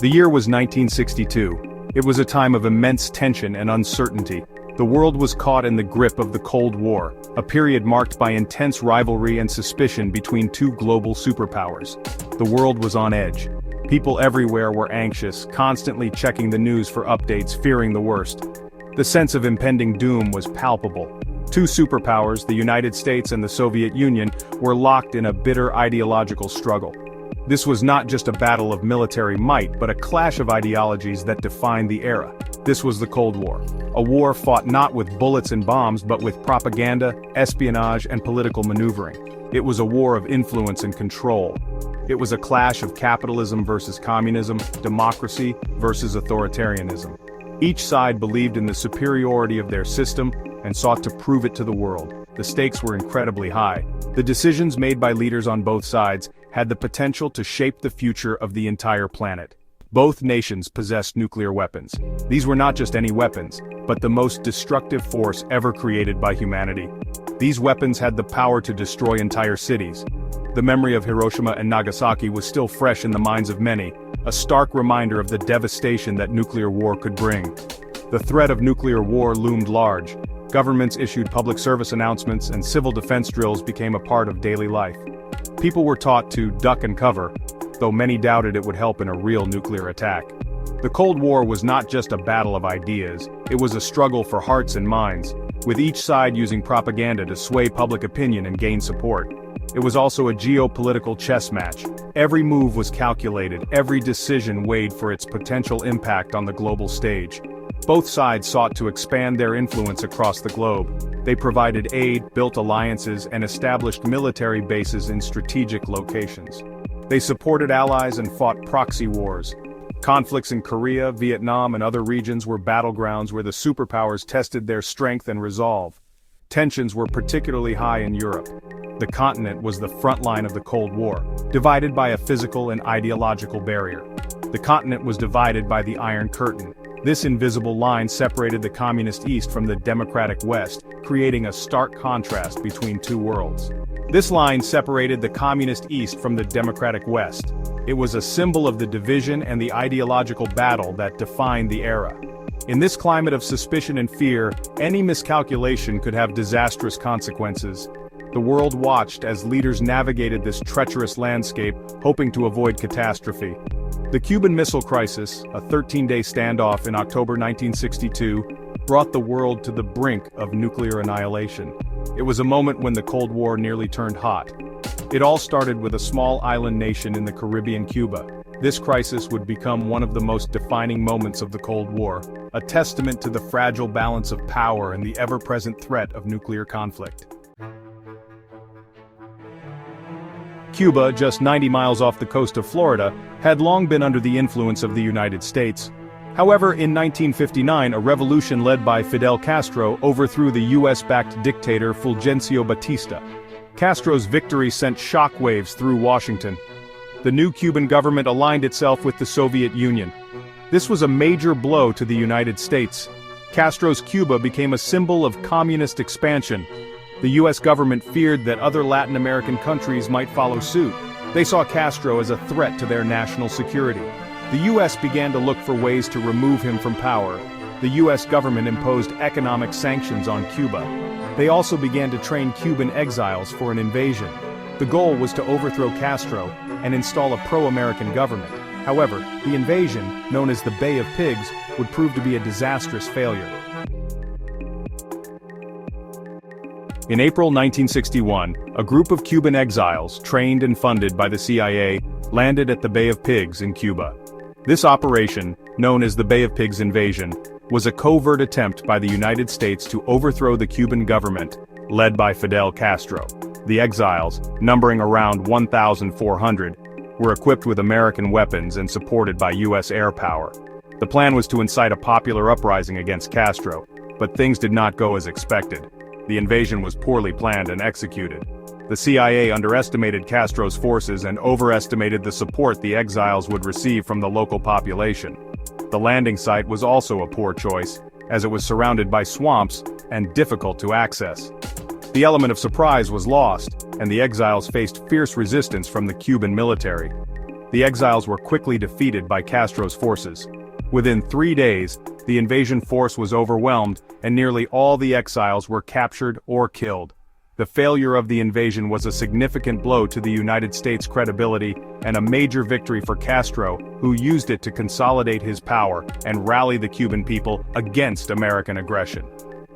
The year was 1962. It was a time of immense tension and uncertainty. The world was caught in the grip of the Cold War, a period marked by intense rivalry and suspicion between two global superpowers. The world was on edge. People everywhere were anxious, constantly checking the news for updates, fearing the worst. The sense of impending doom was palpable. Two superpowers, the United States and the Soviet Union, were locked in a bitter ideological struggle. This was not just a battle of military might, but a clash of ideologies that defined the era. This was the Cold War. A war fought not with bullets and bombs, but with propaganda, espionage, and political maneuvering. It was a war of influence and control. It was a clash of capitalism versus communism, democracy versus authoritarianism. Each side believed in the superiority of their system and sought to prove it to the world. The stakes were incredibly high. The decisions made by leaders on both sides had the potential to shape the future of the entire planet. Both nations possessed nuclear weapons. These were not just any weapons, but the most destructive force ever created by humanity. These weapons had the power to destroy entire cities. The memory of Hiroshima and Nagasaki was still fresh in the minds of many, a stark reminder of the devastation that nuclear war could bring. The threat of nuclear war loomed large. Governments issued public service announcements and civil defense drills became a part of daily life. People were taught to duck and cover, though many doubted it would help in a real nuclear attack. The Cold War was not just a battle of ideas, it was a struggle for hearts and minds, with each side using propaganda to sway public opinion and gain support. It was also a geopolitical chess match. Every move was calculated, every decision weighed for its potential impact on the global stage. Both sides sought to expand their influence across the globe. They provided aid, built alliances, and established military bases in strategic locations. They supported allies and fought proxy wars. Conflicts in Korea, Vietnam, and other regions were battlegrounds where the superpowers tested their strength and resolve. Tensions were particularly high in Europe. The continent was the front line of the Cold War, divided by a physical and ideological barrier. The continent was divided by the Iron Curtain. This invisible line separated the communist East from the democratic West, creating a stark contrast between two worlds. This line separated the communist East from the democratic West. It was a symbol of the division and the ideological battle that defined the era. In this climate of suspicion and fear, any miscalculation could have disastrous consequences. The world watched as leaders navigated this treacherous landscape, hoping to avoid catastrophe. The Cuban Missile Crisis, a 13-day standoff in October 1962, brought the world to the brink of nuclear annihilation. It was a moment when the Cold War nearly turned hot. It all started with a small island nation in the Caribbean, Cuba. This crisis would become one of the most defining moments of the Cold War, a testament to the fragile balance of power and the ever-present threat of nuclear conflict. Cuba, just 90 miles off the coast of Florida, had long been under the influence of the United States. However, in 1959, a revolution led by Fidel Castro overthrew the US-backed dictator Fulgencio Batista. Castro's victory sent shockwaves through Washington. The new Cuban government aligned itself with the Soviet Union. This was a major blow to the United States. Castro's Cuba became a symbol of communist expansion. The US government feared that other Latin American countries might follow suit. They saw Castro as a threat to their national security. The US began to look for ways to remove him from power. The US government imposed economic sanctions on Cuba. They also began to train Cuban exiles for an invasion. The goal was to overthrow Castro and install a pro-American government. However, the invasion, known as the Bay of Pigs, would prove to be a disastrous failure. In April 1961, a group of Cuban exiles, trained and funded by the CIA, landed at the Bay of Pigs in Cuba. This operation, known as the Bay of Pigs invasion, was a covert attempt by the United States to overthrow the Cuban government, led by Fidel Castro. The exiles, numbering around 1,400, were equipped with American weapons and supported by US air power. The plan was to incite a popular uprising against Castro, but things did not go as expected. The invasion was poorly planned and executed. The CIA underestimated Castro's forces and overestimated the support the exiles would receive from the local population. The landing site was also a poor choice, as it was surrounded by swamps and difficult to access. The element of surprise was lost, and the exiles faced fierce resistance from the Cuban military. The exiles were quickly defeated by Castro's forces. Within 3 days, the invasion force was overwhelmed, and nearly all the exiles were captured or killed. The failure of the invasion was a significant blow to the United States' credibility and a major victory for Castro, who used it to consolidate his power and rally the Cuban people against American aggression.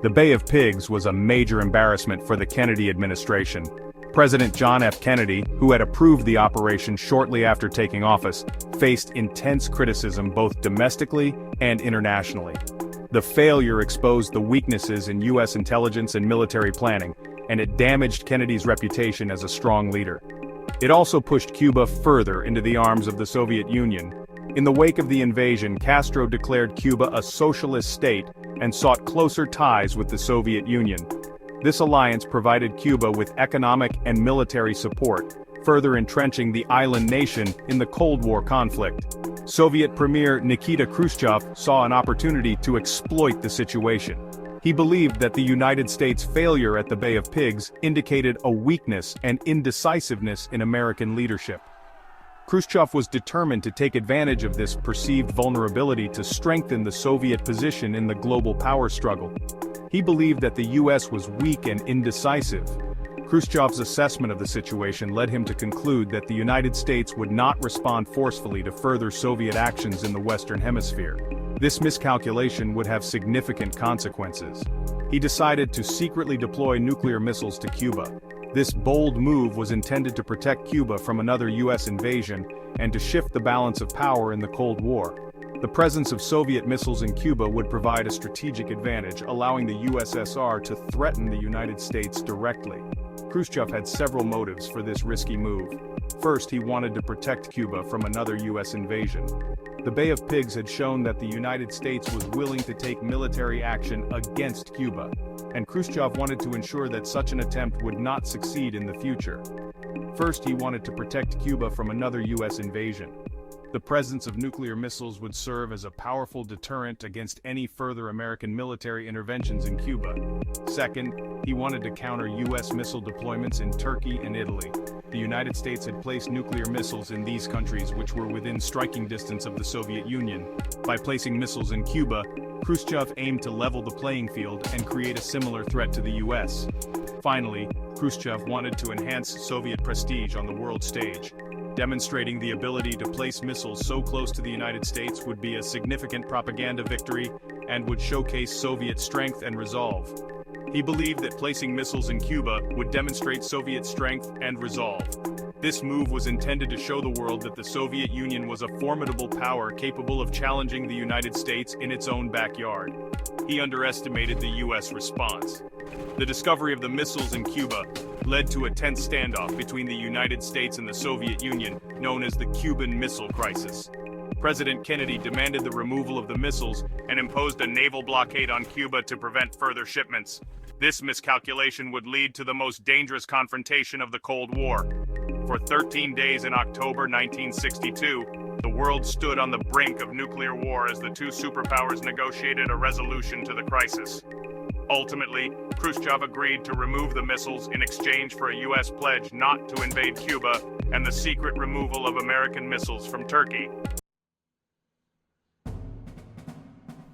The Bay of Pigs was a major embarrassment for the Kennedy administration. President John F. Kennedy, who had approved the operation shortly after taking office, faced intense criticism both domestically and internationally. The failure exposed the weaknesses in U.S. intelligence and military planning, and it damaged Kennedy's reputation as a strong leader. It also pushed Cuba further into the arms of the Soviet Union. In the wake of the invasion, Castro declared Cuba a socialist state and sought closer ties with the Soviet Union. This alliance provided Cuba with economic and military support, further entrenching the island nation in the Cold War conflict. Soviet Premier Nikita Khrushchev saw an opportunity to exploit the situation. He believed that the United States' failure at the Bay of Pigs indicated a weakness and indecisiveness in American leadership. Khrushchev was determined to take advantage of this perceived vulnerability to strengthen the Soviet position in the global power struggle. He believed that the U.S. was weak and indecisive. Khrushchev's assessment of the situation led him to conclude that the United States would not respond forcefully to further Soviet actions in the Western Hemisphere. This miscalculation would have significant consequences. He decided to secretly deploy nuclear missiles to Cuba. This bold move was intended to protect Cuba from another U.S. invasion and to shift the balance of power in the Cold War. The presence of Soviet missiles in Cuba would provide a strategic advantage, allowing the USSR to threaten the United States directly. Khrushchev had several motives for this risky move. First, he wanted to protect Cuba from another U.S. invasion. The Bay of Pigs had shown that the United States was willing to take military action against Cuba, and Khrushchev wanted to ensure that such an attempt would not succeed in the future. First, he wanted to protect Cuba from another U.S. invasion. The presence of nuclear missiles would serve as a powerful deterrent against any further American military interventions in Cuba. Second, he wanted to counter U.S. missile deployments in Turkey and Italy. The United States had placed nuclear missiles in these countries, which were within striking distance of the Soviet Union. By placing missiles in Cuba, Khrushchev aimed to level the playing field and create a similar threat to the U.S. Finally, Khrushchev wanted to enhance Soviet prestige on the world stage. Demonstrating the ability to place missiles so close to the United States would be a significant propaganda victory and would showcase Soviet strength and resolve. He believed that placing missiles in Cuba would demonstrate Soviet strength and resolve. This move was intended to show the world that the Soviet Union was a formidable power capable of challenging the United States in its own backyard. He underestimated the U.S. response. The discovery of the missiles in Cuba led to a tense standoff between the United States and the Soviet Union, known as the Cuban Missile Crisis. President Kennedy demanded the removal of the missiles and imposed a naval blockade on Cuba to prevent further shipments. This miscalculation would lead to the most dangerous confrontation of the Cold War. For 13 days in October 1962, the world stood on the brink of nuclear war as the two superpowers negotiated a resolution to the crisis. Ultimately, Khrushchev agreed to remove the missiles in exchange for a U.S. pledge not to invade Cuba and the secret removal of American missiles from Turkey.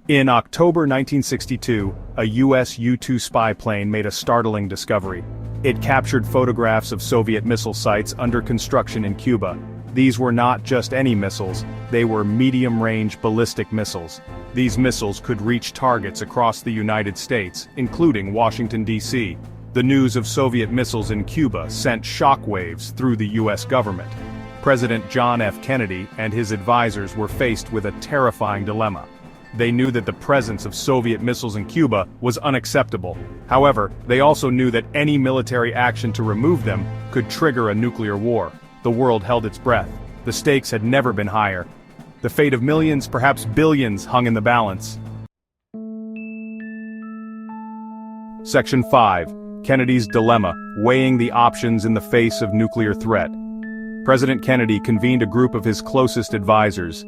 In October 1962, a U.S. U-2 spy plane made a startling discovery. It captured photographs of Soviet missile sites under construction in Cuba. These were not just any missiles, they were medium-range ballistic missiles. These missiles could reach targets across the United States, including Washington, D.C. The news of Soviet missiles in Cuba sent shockwaves through the U.S. government. President John F. Kennedy and his advisors were faced with a terrifying dilemma. They knew that the presence of Soviet missiles in Cuba was unacceptable. However, they also knew that any military action to remove them could trigger a nuclear war. The world held its breath. The stakes had never been higher. The fate of millions, perhaps billions, hung in the balance. Section 5. Kennedy's Dilemma, Weighing the Options in the Face of Nuclear Threat. President Kennedy convened a group of his closest advisors.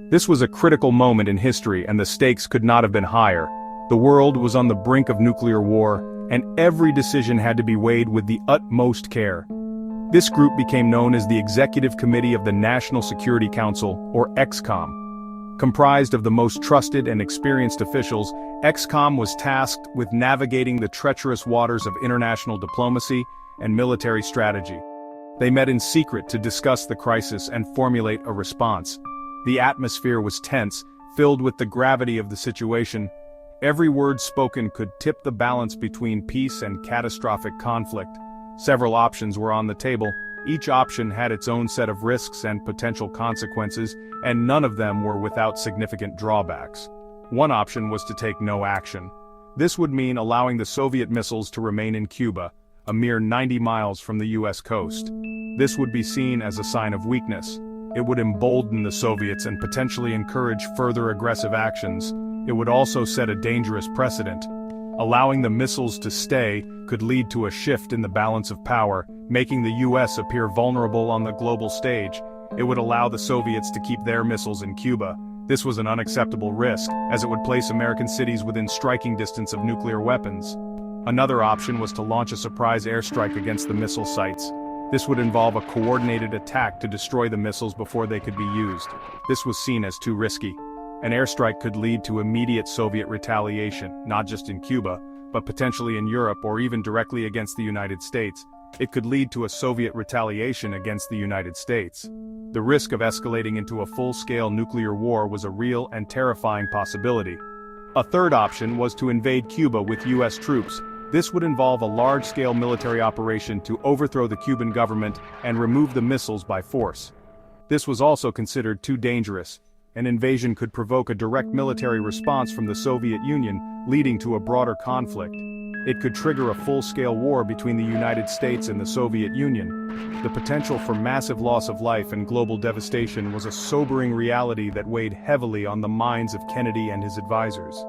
This was a critical moment in history, and the stakes could not have been higher. The world was on the brink of nuclear war, and every decision had to be weighed with the utmost care. This group became known as the Executive Committee of the National Security Council, or EXCOM. Comprised of the most trusted and experienced officials, EXCOM was tasked with navigating the treacherous waters of international diplomacy and military strategy. They met in secret to discuss the crisis and formulate a response. The atmosphere was tense, filled with the gravity of the situation. Every word spoken could tip the balance between peace and catastrophic conflict. Several options were on the table. Each option had its own set of risks and potential consequences, and none of them were without significant drawbacks. One option was to take no action. This would mean allowing the Soviet missiles to remain in Cuba, a mere 90 miles from the US coast. This would be seen as a sign of weakness. It would embolden the Soviets and potentially encourage further aggressive actions. It would also set a dangerous precedent. Allowing the missiles to stay could lead to a shift in the balance of power, making the US appear vulnerable on the global stage. It would allow the Soviets to keep their missiles in Cuba. This was an unacceptable risk, as it would place American cities within striking distance of nuclear weapons. Another option was to launch a surprise airstrike against the missile sites. This would involve a coordinated attack to destroy the missiles before they could be used. This was seen as too risky. An airstrike could lead to immediate Soviet retaliation, not just in Cuba, but potentially in Europe or even directly against the United States. It could lead to a Soviet retaliation against the United States. The risk of escalating into a full-scale nuclear war was a real and terrifying possibility. A third option was to invade Cuba with US troops. This would involve a large-scale military operation to overthrow the Cuban government and remove the missiles by force. This was also considered too dangerous. An invasion could provoke a direct military response from the Soviet Union, leading to a broader conflict. It could trigger a full-scale war between the United States and the Soviet Union. The potential for massive loss of life and global devastation was a sobering reality that weighed heavily on the minds of Kennedy and his advisors.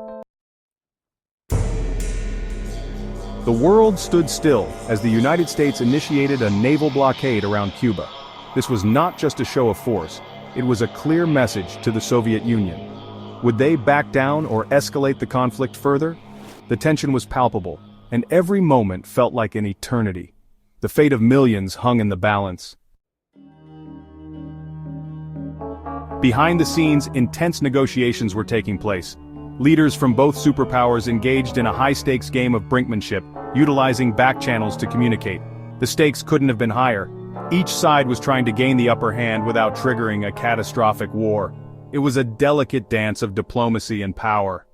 The world stood still as the United States initiated a naval blockade around Cuba. This was not just a show of force. It was a clear message to the Soviet Union. Would they back down or escalate the conflict further? The tension was palpable, and every moment felt like an eternity. The fate of millions hung in the balance. Behind the scenes, intense negotiations were taking place. Leaders from both superpowers engaged in a high-stakes game of brinkmanship, utilizing back channels to communicate. The stakes couldn't have been higher. Each side was trying to gain the upper hand without triggering a catastrophic war. It was a delicate dance of diplomacy and power.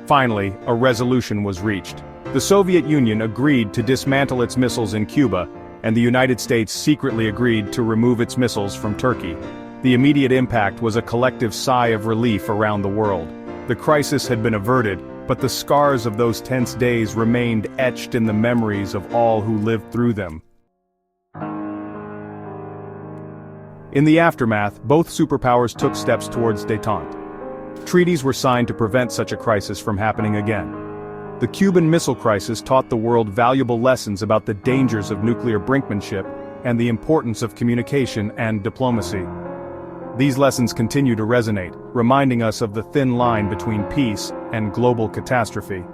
Finally, a resolution was reached. The Soviet Union agreed to dismantle its missiles in Cuba, and the United States secretly agreed to remove its missiles from Turkey. The immediate impact was a collective sigh of relief around the world. The crisis had been averted, but the scars of those tense days remained etched in the memories of all who lived through them. In the aftermath, both superpowers took steps towards détente. Treaties were signed to prevent such a crisis from happening again. The Cuban Missile Crisis taught the world valuable lessons about the dangers of nuclear brinkmanship and the importance of communication and diplomacy. These lessons continue to resonate, reminding us of the thin line between peace and global catastrophe.